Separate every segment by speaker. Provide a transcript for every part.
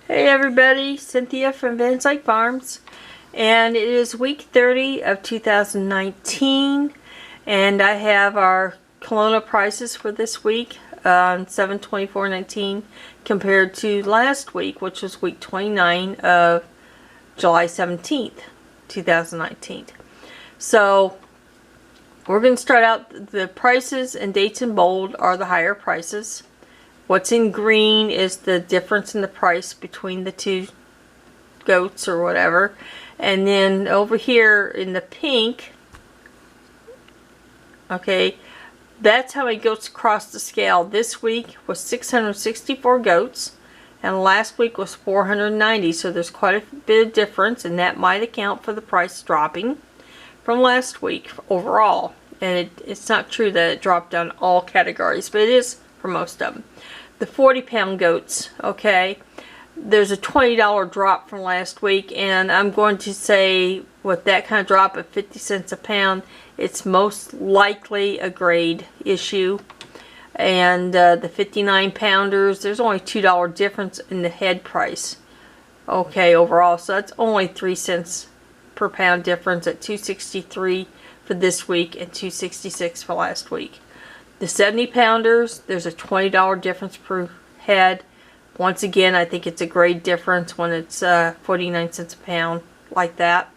Speaker 1: Hey everybody, Cynthia from Van Dyke Farms, and it is week 30 of 2019, and I have our Kelowna prices for this week on 7/24/19 compared to last week, which was week 29 of July 17th, 2019. So we're going to start out. The prices and dates in bold are the higher prices. What's in green is the difference in the price between the two goats or whatever. And then over here in the pink, okay, that's how many goats crossed the scale. This week was 664 goats and last week was 490. So there's quite a bit of difference, and that might account for the price dropping from last week overall. And it's not true that it dropped on all categories, but it is for most of them. The 40-pound goats, okay, there's a $20 drop from last week, and I'm going to say with that kind of drop of 50 cents a pound, it's most likely a grade issue. And the 59-pounders, there's only $2 difference in the head price, okay, overall. So that's only 3 cents per pound difference at $2.63 for this week and $2.66 for last week. The 70-pounders, there's a $20 difference per head. Once again, I think it's a grade difference when it's 49 cents a pound, like that.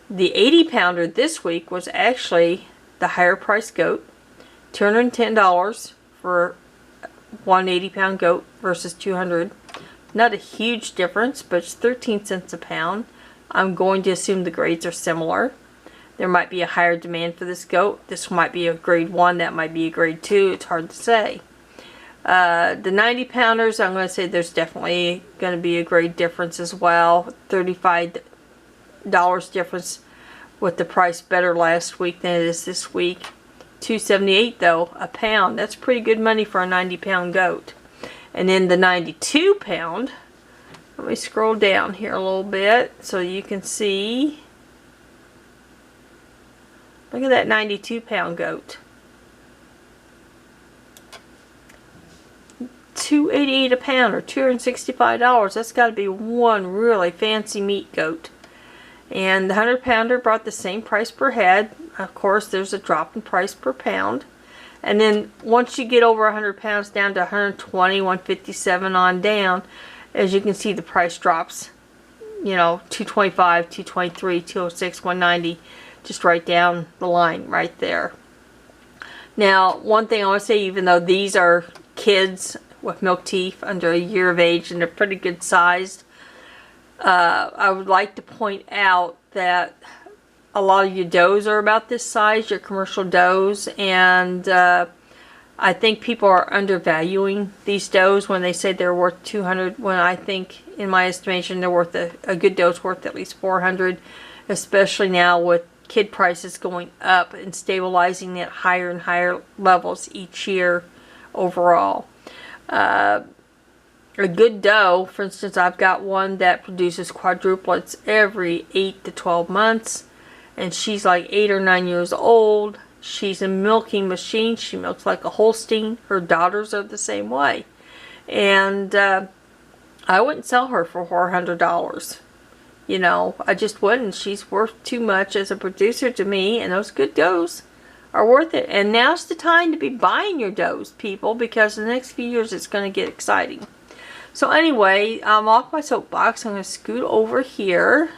Speaker 1: The 80-pounder this week was actually the higher price goat, $210 for one 80-pound goat versus 200. Not a huge difference, but it's 13 cents a pound. I'm going to assume the grades are similar. There might be a higher demand for this goat. This might be a grade 1, that might be a grade 2. It's hard to say. The 90-pounders, I'm going to say there's definitely going to be a grade difference as well. $35 difference with the price better last week than it is this week. $2.78 though, a pound. That's pretty good money for a 90-pound goat. And then the 92-pound, let me scroll down here a little bit so you can see. Look at that 92-pound goat. $2.88 a pound, or $265. That's got to be one really fancy meat goat. And the 100-pounder brought the same price per head. Of course, there's a drop in price per pound. And then once you get over 100 pounds down to 120, 157 on down, as you can see, the price drops. You know, 225, 223, 206, 190. Just right down the line right there. Now, one thing I want to say, even though these are kids with milk teeth under a year of age and they're pretty good sized, I would like to point out that a lot of your does are about this size, your commercial does, and I think people are undervaluing these does when they say they're worth 200, when I think, in my estimation, they're worth a good doe's worth at least 400, especially now with kid prices going up and stabilizing at higher and higher levels each year overall. A good doe, for instance, I've got one that produces quadruplets every 8 to 12 months, and she's like 8 or 9 years old. She's a milking machine. She milks like a Holstein. Her daughters are the same way. And I wouldn't sell her for $400. You know, I just wouldn't. She's worth too much as a producer to me, and those good does are worth it. And now's the time to be buying your does, people, because in the next few years it's going to get exciting. So anyway, I'm off my soapbox. I'm going to scoot over here.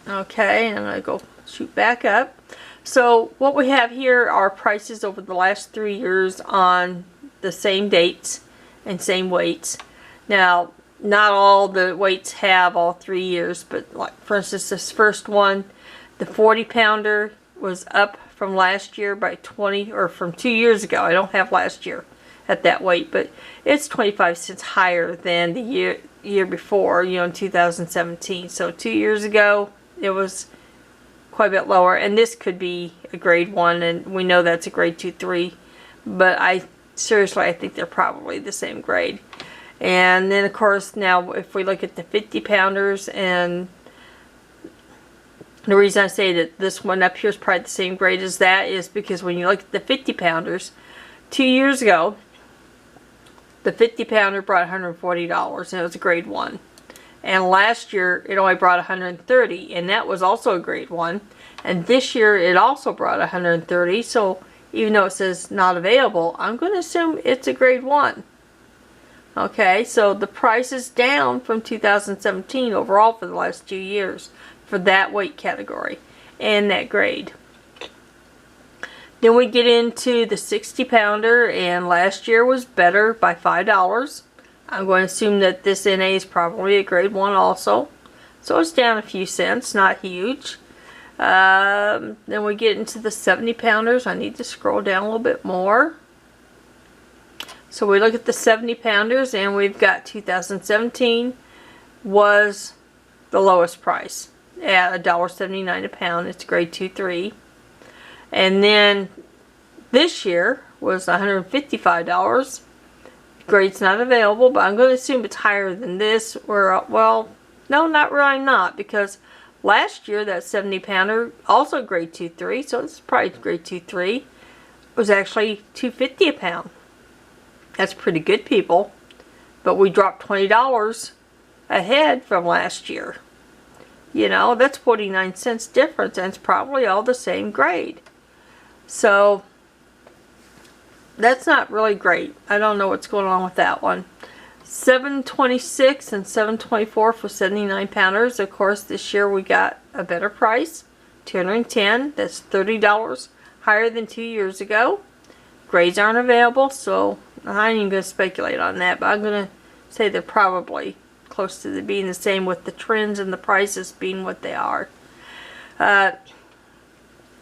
Speaker 1: Okay, and I'm going to go shoot back up. So what we have here are prices over the last 3 years on the same dates and same weights. Now, not all the weights have all 3 years, but like for instance, this first one, the 40-pounder was up from last year by 20, or from 2 years ago. I don't have last year at that weight, but it's 25 cents higher than the year before, you know, in 2017. So 2 years ago, it was quite a bit lower, and this could be a grade 1, and we know that's a grade 2, 3, but I think they're probably the same grade. And then of course, now if we look at the 50-pounders, and the reason I say that this one up here is probably the same grade as that is because when you look at the 50-pounders, 2 years ago the 50 pounder brought $140 and it was a grade 1. And last year it only brought $130 and that was also a grade 1. And this year it also brought $130, so even though it says not available, I'm going to assume it's a grade 1. Okay, so the price is down from 2017 overall for the last 2 years for that weight category and that grade. Then we get into the 60 pounder, and last year was better by $5. I'm going to assume that this NA is probably a grade 1 also. So it's down a few cents, not huge. Then we get into the 70 pounders. I need to scroll down a little bit more. So we look at the 70 pounders, and we've got 2017 was the lowest price at $1.79 a pound. It's grade 2-3. And then this year was $155. Grade's not available, but I'm going to assume it's higher than this. Or, well, no, not really, not, because last year that 70 pounder, also grade 2-3, so it's probably grade 2-3, was actually $2.50 a pound. That's pretty good, people. But we dropped $20 ahead from last year. You know, that's 49 cents difference, and it's probably all the same grade. So that's not really great. I don't know what's going on with that one. 726 and 724 for 79 pounders. Of course, this year we got a better price, 210. That's $30 higher than 2 years ago. Grades aren't available, so I ain't even going to speculate on that, but I'm going to say they're probably close to being the same, with the trends and the prices being what they are.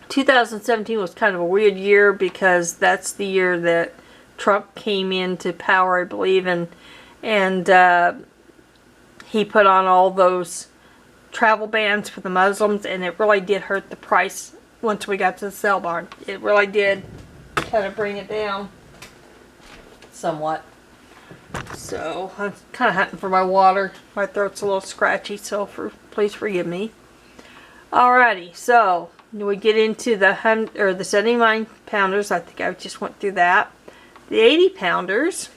Speaker 1: 2017 was kind of a weird year because that's the year that Trump came into power, I believe, and he put on all those travel bans for the Muslims, and it really did hurt the price once we got to the sale barn. It really did kind of bring it down somewhat. So I'm kind of hunting for my water. My throat's a little scratchy, so please forgive me. Alrighty, so we get into the 79 pounders. I think I just went through that. The 80 pounders.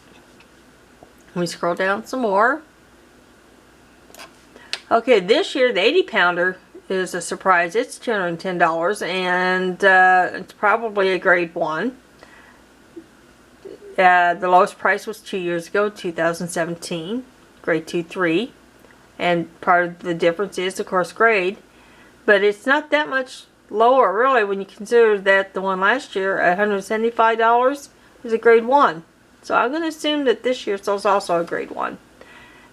Speaker 1: We scroll down some more. Okay, this year the 80 pounder is a surprise. It's $210, and it's probably a grade 1. The lowest price was 2 years ago, 2017, grade 2-3, and part of the difference is, of course, grade, but it's not that much lower, really, when you consider that the one last year at $175 is a grade 1. So I'm going to assume that this year's is also a grade 1.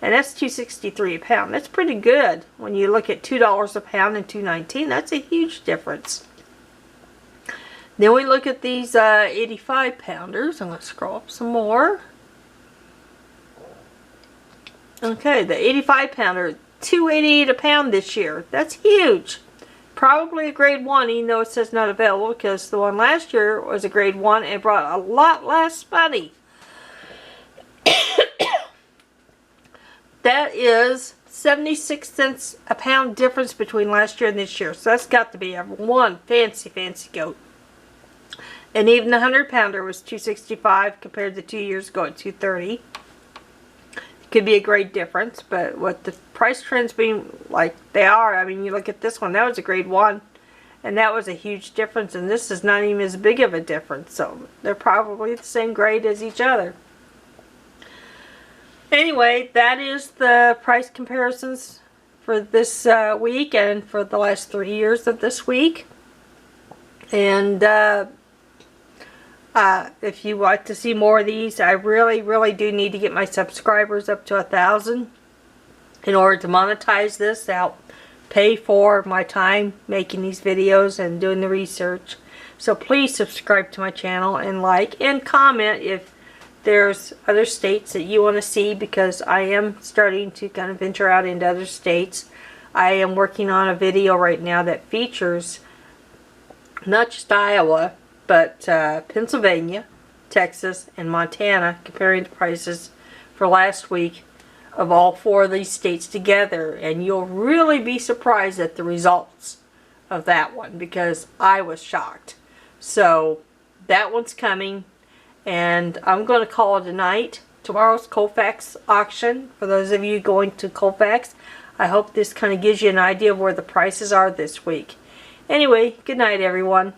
Speaker 1: And that's $2.63 a pound. That's pretty good when you look at $2 a pound and $2.19. That's a huge difference. Then we look at these 85 pounders. I'm going to scroll up some more. Okay, the 85 pounder, $2.88 a pound this year. That's huge. Probably a grade 1, even though it says not available, because the one last year was a grade 1 and brought a lot less money. That is 76 cents a pound difference between last year and this year. So that's got to be one fancy goat. And even the 100 pounder was $2.65 compared to 2 years ago at $2.30. Could be a great difference, but with the price trends being like they are, I mean, you look at this one, that was a grade 1, and that was a huge difference, and this is not even as big of a difference, so they're probably the same grade as each other. Anyway, that is the price comparisons for this week and for the last 3 years of this week. And if you want to see more of these, I really do need to get my subscribers up to 1,000 in order to monetize this, to help pay for my time making these videos and doing the research. So please subscribe to my channel and like and comment if there's other states that you want to see, because I am starting to kind of venture out into other states. I am working on a video right now that features not just Iowa, but Pennsylvania, Texas, and Montana, comparing the prices for last week of all 4 of these states together. And you'll really be surprised at the results of that one, because I was shocked. So that one's coming, and I'm going to call it a night. tomorrow's Colfax auction. For those of you going to Colfax, I hope this kind of gives you an idea of where the prices are this week. Anyway, good night everyone.